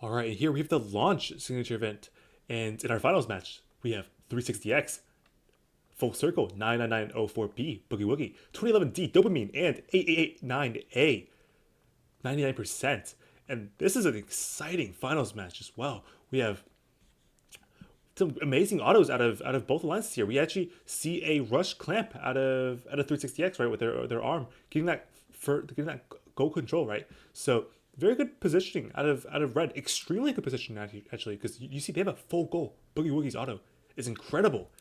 All right, and here we have the launch signature event. And in our finals match, we have 360X, Full Circle, 99904B, Boogie Woogie, 2011D, Dopamine, and 8889A, 99%. And this is an exciting finals match as well. We have some amazing autos out of both alliances here. We actually see a rush clamp out of 360X, right, with their arm, getting that goal control, right. So very good positioning out of red. Extremely good positioning actually, because you see they have a full goal. Boogie Woogie's auto is incredible,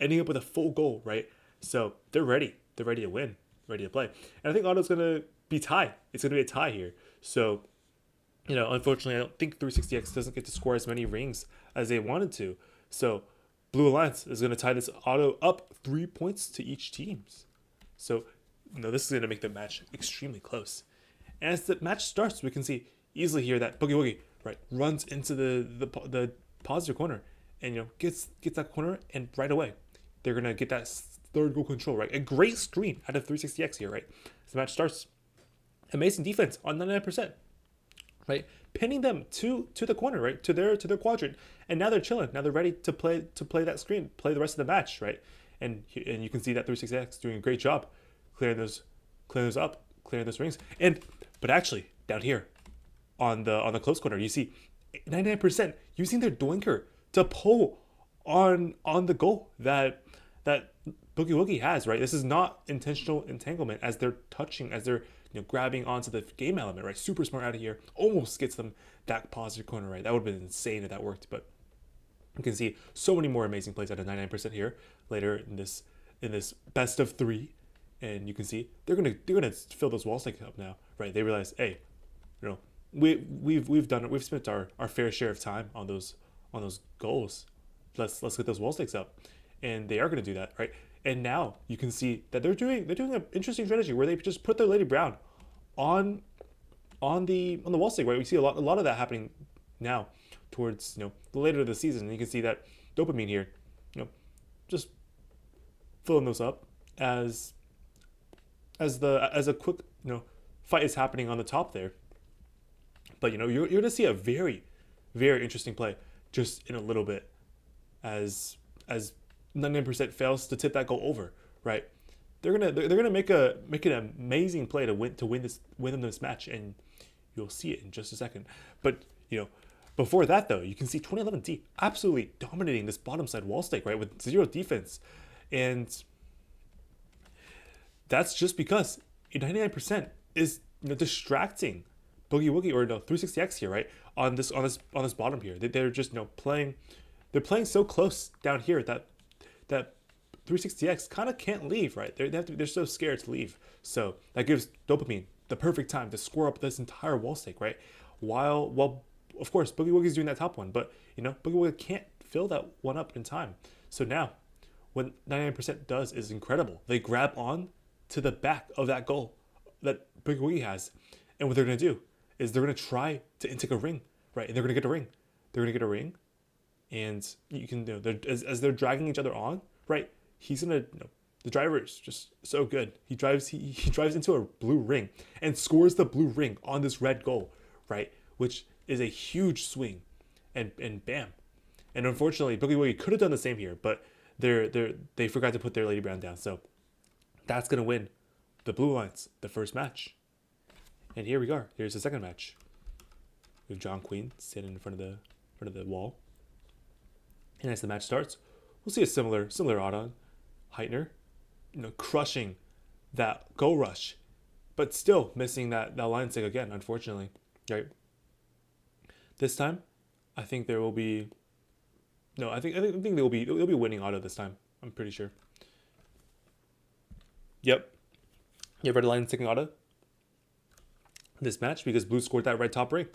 ending up with a full goal, right. So they're ready. They're ready to win, ready to play. And I think auto's gonna be tie. It's gonna be a tie here. So unfortunately, I don't think 360X doesn't get to score as many rings as they wanted to. So Blue Alliance is going to tie this auto up 3 points to each team's. So, this is going to make the match extremely close. And as the match starts, we can see easily here that Boogie Woogie, right, runs into the positive corner and, gets that corner, and right away, they're going to get that third goal control, right? A great screen out of 360X here, right? As the match starts. Amazing defense on 99%. Right, pinning them to the corner, right, to their quadrant, and now they're chilling. Now they're ready to play that screen, play the rest of the match, right, and you can see that 360X doing a great job clearing those rings. But actually down here on the close corner, you see 99% using their doinker to pull on the goal that Boogie Woogie has, right. This is not intentional entanglement as they're touching, as they're grabbing onto the game element, right. Super smart out of here. Almost gets them that positive corner, right. That would have been insane if that worked, but you can see so many more amazing plays out of 99% here later in this best of three, and you can see they're gonna fill those wall stakes up now, right. They realize, hey, we've done it. We've spent our fair share of time on those goals. Let's get those wall stakes up, and they are gonna do that, right. And now you can see that they're doing an interesting strategy where they just put their Lady Brown on the wall stick, right. We see a lot of that happening now towards the later of the season, and you can see that Dopamine here, just filling those up as a quick fight is happening on the top there. But you're gonna see a very, very interesting play just in a little bit as 99% fails to tip that goal over, right. They're gonna make an amazing play to win them this match, and you'll see it in just a second. But before that though, you can see 2011D absolutely dominating this bottom side wall stake, right, with zero defense, and that's just because 99% is distracting Boogie Woogie, or 360X here, right, on this bottom here. They're just playing. They're playing so close down here that 360X kind of can't leave, right? They're so scared to leave. So that gives Dopamine the perfect time to score up this entire wall stake, right? While of course Boogie Woogie's doing that top one, but Boogie Woogie can't fill that one up in time. So now what 99% does is incredible. They grab on to the back of that goal that Boogie Woogie has, and what they're gonna do is they're gonna try to intake a ring, right? And they're gonna get a ring. They're gonna get a ring. And you can as they're dragging each other on, right? He's gonna the driver is just so good. He drives into a blue ring and scores the blue ring on this red goal, right? Which is a huge swing, and bam. And unfortunately, Boogie Woogie could have done the same here, but they forgot to put their Lady Brown down. So that's gonna win the Blue Alliance the first match. And here we are. Here's the second match. We have John Queen standing in front of the wall. And as the match starts, we'll see a similar auto. Heitner, crushing that goal rush, but still missing that line stick again, unfortunately. Right. This time, I think there will be. No, I think they'll be winning auto this time. I'm pretty sure. Yep. Yeah, red line sticking auto. This match, because blue scored that red top ring,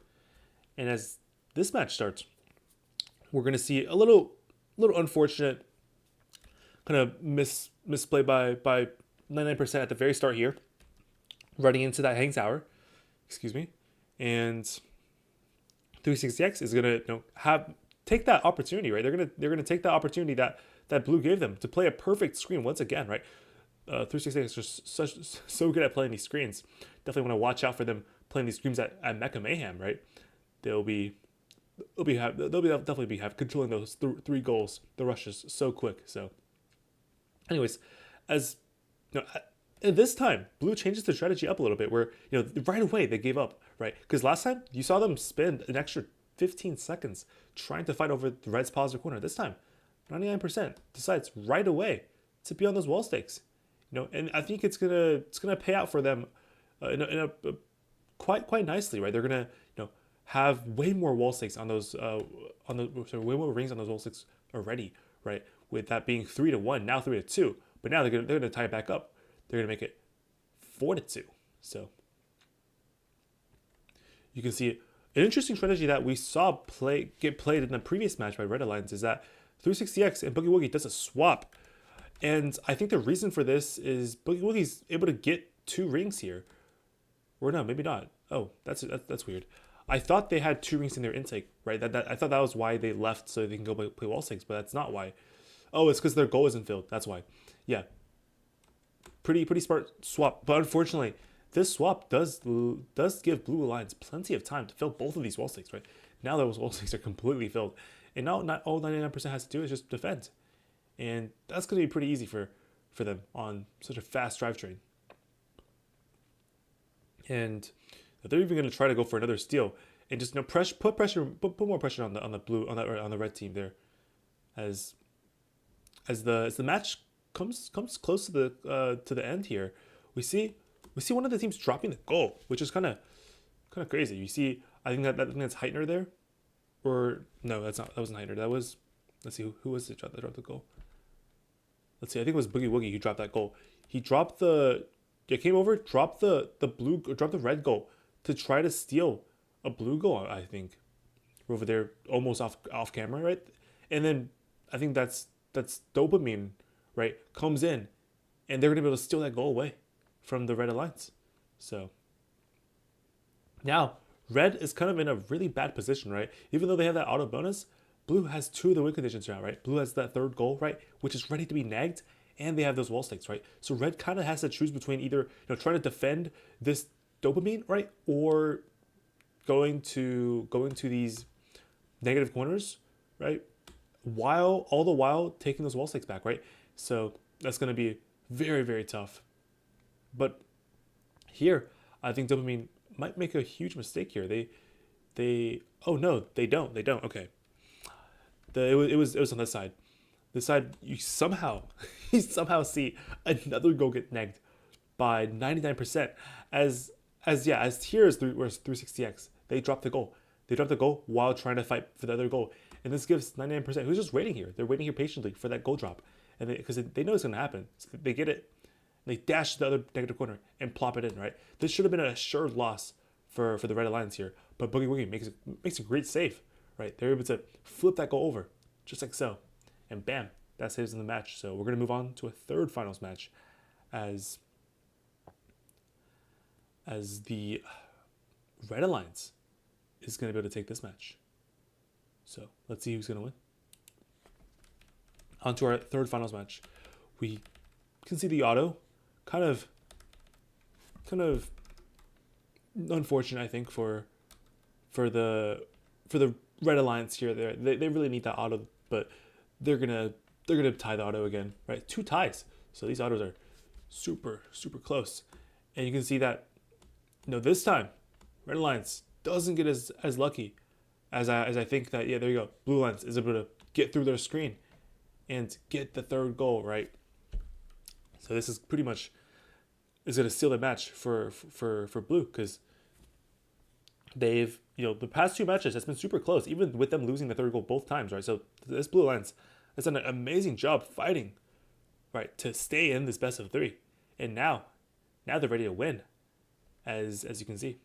and as this match starts, we're gonna see a little unfortunate kind of misplay by 99% at the very start here, running into that hang tower, excuse me, and 360X is gonna take that opportunity, right? They're gonna take that opportunity that blue gave them to play a perfect screen once again, right? 360X is just so good at playing these screens. Definitely want to watch out for them playing these screens at Mecha Mayhem, right? They'll be they'll definitely be have controlling those three goals, the rushes so quick. So, anyways, as you know, and this time Blue changes their strategy up a little bit, where right away they gave up, right? Because last time you saw them spend an extra 15 seconds trying to fight over the Red's positive corner. This time, 99% decides right away to be on those wall stakes. And I think it's gonna pay out for them in a quite nicely, right? They're gonna have way more wall stakes on those way more rings on those wall stakes already, right? With that being 3-1, now 3-2, but now they're gonna tie it back up. They're gonna make it 4-2. So you can see an interesting strategy that we saw get played in the previous match by Red Alliance is that 360X and Boogie Woogie does a swap, and I think the reason for this is Boogie Woogie's able to get 2 rings here, or no, maybe not. Oh, that's weird. I thought they had 2 rings in their intake, right? I thought that was why they left, so they can go play wall stakes, but that's not why. Oh, it's because their goal isn't filled. That's why. Yeah, pretty smart swap. But unfortunately, this swap does give Blue Alliance plenty of time to fill both of these wall stakes, right? Now those wall stakes are completely filled, and now not all 99% has to do is just defend, and that's going to be pretty easy for them on such a fast drivetrain. And they're even going to try to go for another steal and just put more pressure on the blue on the red team there, as the match comes close to the end here. We see one of the teams dropping the goal, which is kind of crazy. You see, I think that's Heitner there, or no, that wasn't Heitner. That was, let's see, who was it that dropped the goal? Let's see, I think it was Boogie Woogie who dropped that goal. He dropped came over, dropped the red goal to try to steal a blue goal, I think, over there, almost off camera, right? And then I think that's Dopamine, right, comes in, and they're gonna be able to steal that goal away from the Red Alliance. So now Red is kind of in a really bad position, right? Even though they have that auto bonus, Blue has 2 of the win conditions now, right? Blue has that 3rd goal, right, which is ready to be nagged, and they have those wall stakes, right? So Red kind of has to choose between either trying to defend this Dopamine, right, or going to these negative corners, right, all the while taking those wall stakes back, right? So that's going to be very, very tough. But here, I think Dopamine might make a huge mistake here. Oh no, they don't. Okay. It was on this side. This side, you somehow see another goal get negged by 99%. As here is 360X. They dropped the goal. They dropped the goal while trying to fight for the other goal. And this gives 99%, who's just waiting here. They're waiting here patiently for that goal drop. And because they know it's going to happen. So they get it. They dash to the other negative corner and plop it in, right? This should have been an assured loss for the Red Alliance here. But Boogie Woogie makes a great save, right? They're able to flip that goal over, just like so. And bam, that saves in the match. So we're going to move on to a 3rd finals match as the Red Alliance is going to be able to take this match. So let's see who's going to win. On to our 3rd finals match. We can see the auto, kind of unfortunate, I think, for the Red Alliance here. They really need that auto, but they're gonna tie the auto again, right? 2 ties, so these autos are super close, and you can see that this time Red Alliance doesn't get as lucky as I think that. Yeah, there you go. Blue Alliance is able to get through their screen and get the 3rd goal, right? So this is pretty much is going to seal the match for Blue, because they've the past 2 matches has been super close, even with them losing the 3rd goal both times, right? So this Blue Alliance has done an amazing job fighting, right, to stay in this best of 3, and now they're ready to win, as you can see,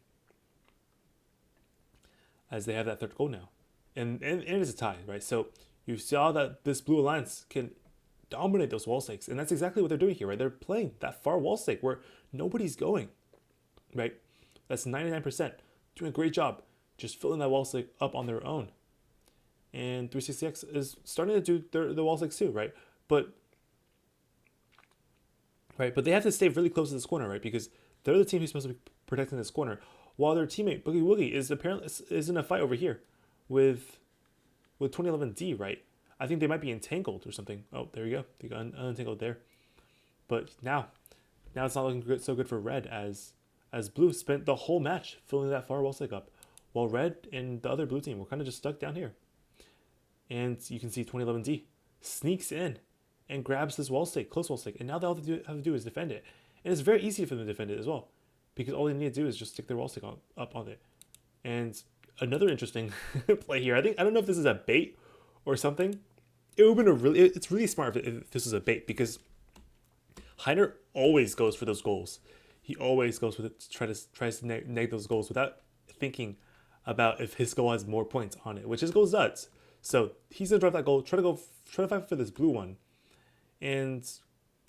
as they have that 3rd goal now, and it is a tie, right? So you saw that this Blue Alliance can dominate those wall stakes, and that's exactly what they're doing here, right? They're playing that far wall stake where nobody's going, right? That's 99%, doing a great job just filling that wall stake up on their own. And 360X is starting to do the wall stakes too, right? But they have to stay really close to this corner, right? Because they're the team who's supposed to be protecting this corner, while their teammate Boogie Woogie is in a fight over here, with 2011D, right? I think they might be entangled or something. Oh, there you go. They got unentangled there. But now it's not looking good, so good for red as blue spent the whole match filling that far wall stick up, while red and the other blue team were kind of just stuck down here. And you can see 2011D sneaks in and grabs this wall stick, close wall stick, and now all they have to do is defend it. And it's very easy for them to defend it as well, because all they need to do is just stick their wall stick up on it. And another interesting play here, I don't know if this is a bait or something. It would have been it's really smart if this was a bait, because Heiner always goes for those goals. He always goes for it, tries to neg those goals without thinking about if his goal has more points on it, which his goal does. So he's gonna drive that goal, try to fight for this blue one, and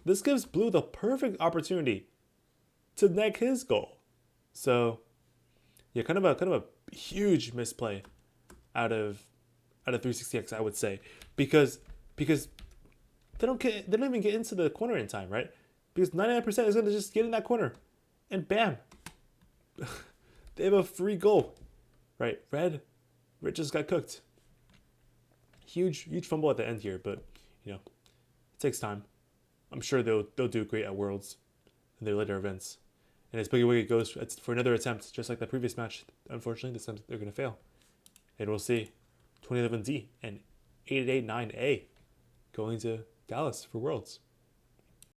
this gives blue the perfect opportunity to neg his goal. So yeah, kind of a huge misplay out of 360X, I would say, because they don't even get into the corner in time, right? Because 99% is gonna just get in that corner, and bam, they have a free goal, right? Red just got cooked. Huge fumble at the end here, but it takes time. I'm sure they'll do great at Worlds and their later events. And as Boogie Woogie goes for another attempt, just like the previous match, unfortunately this time they're gonna fail. And we'll see 2011D and 8889A going to Dallas for Worlds.